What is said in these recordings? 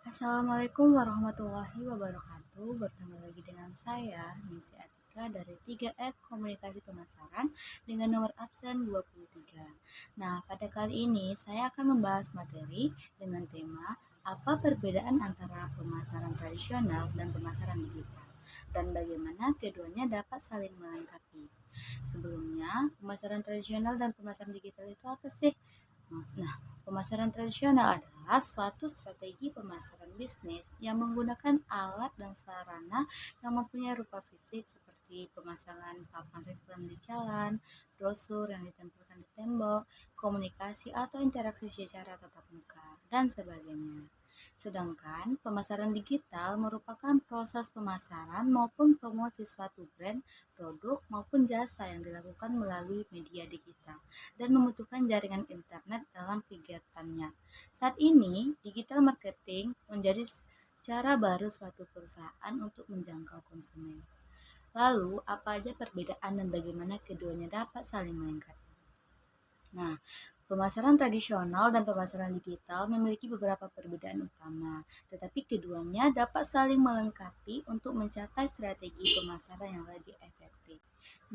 Assalamualaikum warahmatullahi wabarakatuh. Bertemu lagi dengan saya, Nisi Atika dari 3F Komunikasi Pemasaran dengan nomor absen 23. Nah, pada kali ini saya akan membahas materi dengan tema apa perbedaan antara pemasaran tradisional dan pemasaran digital dan bagaimana keduanya dapat saling melengkapi. Sebelumnya, pemasaran tradisional dan pemasaran digital itu apa sih? Nah, pemasaran tradisional adalah suatu strategi pemasaran bisnis yang menggunakan alat dan sarana yang mempunyai rupa fisik seperti pemasangan papan reklam di jalan, brosur yang ditempelkan di tembok, komunikasi atau interaksi secara tatap muka, dan sebagainya. Sedangkan pemasaran digital merupakan proses pemasaran maupun promosi suatu brand, produk, maupun jasa yang dilakukan melalui media digital dan membutuhkan jaringan internet dalam kegiatannya. Saat ini, digital marketing menjadi cara baru suatu perusahaan untuk menjangkau konsumen. Lalu, apa aja perbedaan dan bagaimana keduanya dapat saling melengkapi? Nah, pemasaran tradisional dan pemasaran digital memiliki beberapa perbedaan utama, tetapi keduanya dapat saling melengkapi untuk mencapai strategi pemasaran yang lebih efektif.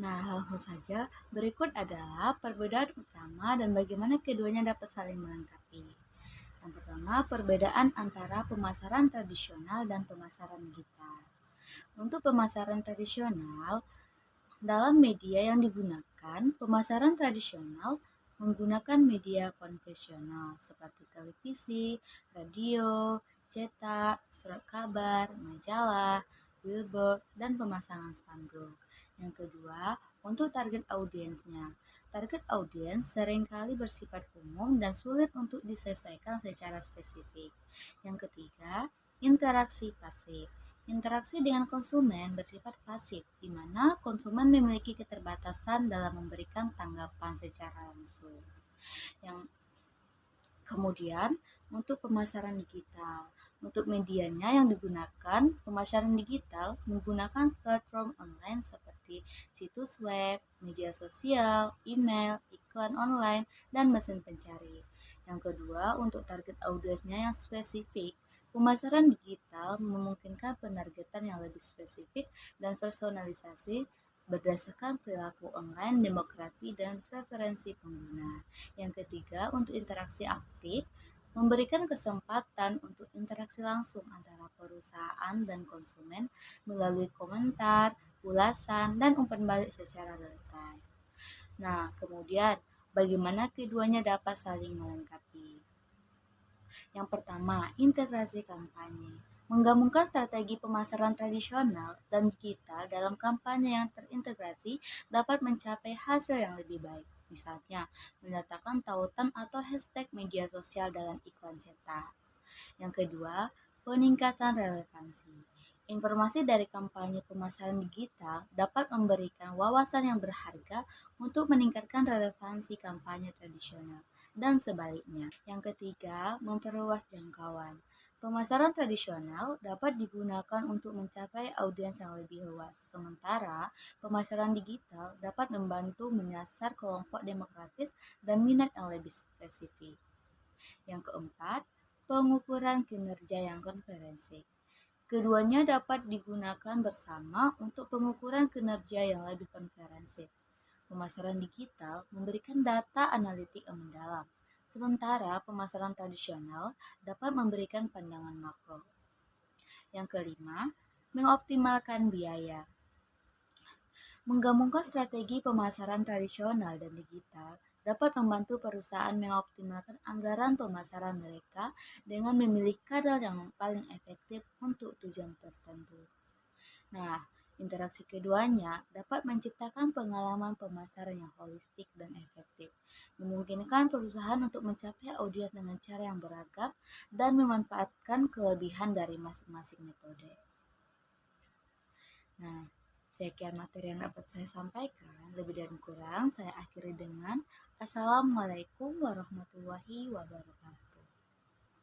Nah, langsung saja, berikut adalah perbedaan utama dan bagaimana keduanya dapat saling melengkapi. Yang pertama, perbedaan antara pemasaran tradisional dan pemasaran digital. Untuk pemasaran tradisional, dalam media yang digunakan, pemasaran tradisional menggunakan media konvensional seperti televisi, radio, cetak, surat kabar, majalah, billboard, dan pemasangan spanduk. Yang kedua, untuk target audiensnya. Target audiens seringkali bersifat umum dan sulit untuk disesuaikan secara spesifik. Yang ketiga, interaksi pasif. Interaksi dengan konsumen bersifat pasif, di mana konsumen memiliki keterbatasan dalam memberikan tanggapan secara langsung. Yang kemudian untuk pemasaran digital, untuk medianya yang digunakan, pemasaran digital menggunakan platform online seperti situs web, media sosial, email, iklan online, dan mesin pencari. Yang kedua, untuk target audiensnya yang spesifik, pemasaran digital memungkinkan penargetan yang lebih spesifik dan personalisasi berdasarkan perilaku online, demografi, dan preferensi pengguna. Yang ketiga, untuk interaksi aktif, memberikan kesempatan untuk interaksi langsung antara perusahaan dan konsumen melalui komentar, ulasan, dan umpan balik secara real time. Nah, kemudian bagaimana keduanya dapat saling melengkapi? Yang pertama, integrasi kampanye. Menggabungkan strategi pemasaran tradisional dan digital dalam kampanye yang terintegrasi dapat mencapai hasil yang lebih baik. Misalnya, meletakkan tautan atau hashtag media sosial dalam iklan cetak. Yang kedua, peningkatan relevansi. Informasi dari kampanye pemasaran digital dapat memberikan wawasan yang berharga untuk meningkatkan relevansi kampanye tradisional dan sebaliknya. Yang ketiga, memperluas jangkauan. Pemasaran tradisional dapat digunakan untuk mencapai audiens yang lebih luas, sementara pemasaran digital dapat membantu menyasar kelompok demografis dan minat yang lebih spesifik. Yang keempat, pengukuran kinerja yang konferensi. Keduanya dapat digunakan bersama untuk pengukuran kinerja yang lebih konferensi. Pemasaran digital memberikan data analitik yang mendalam, sementara pemasaran tradisional dapat memberikan pandangan makro. Yang kelima, mengoptimalkan biaya. Menggabungkan strategi pemasaran tradisional dan digital dapat membantu perusahaan mengoptimalkan anggaran pemasaran mereka dengan memilih kanal yang paling efektif untuk tujuan tertentu. Nah, interaksi keduanya dapat menciptakan pengalaman pemasaran yang holistik dan efektif, memungkinkan perusahaan untuk mencapai audiens dengan cara yang beragam dan memanfaatkan kelebihan dari masing-masing metode. Nah, sekian materi yang dapat saya sampaikan. Lebih dan kurang saya akhiri dengan Assalamualaikum warahmatullahi wabarakatuh.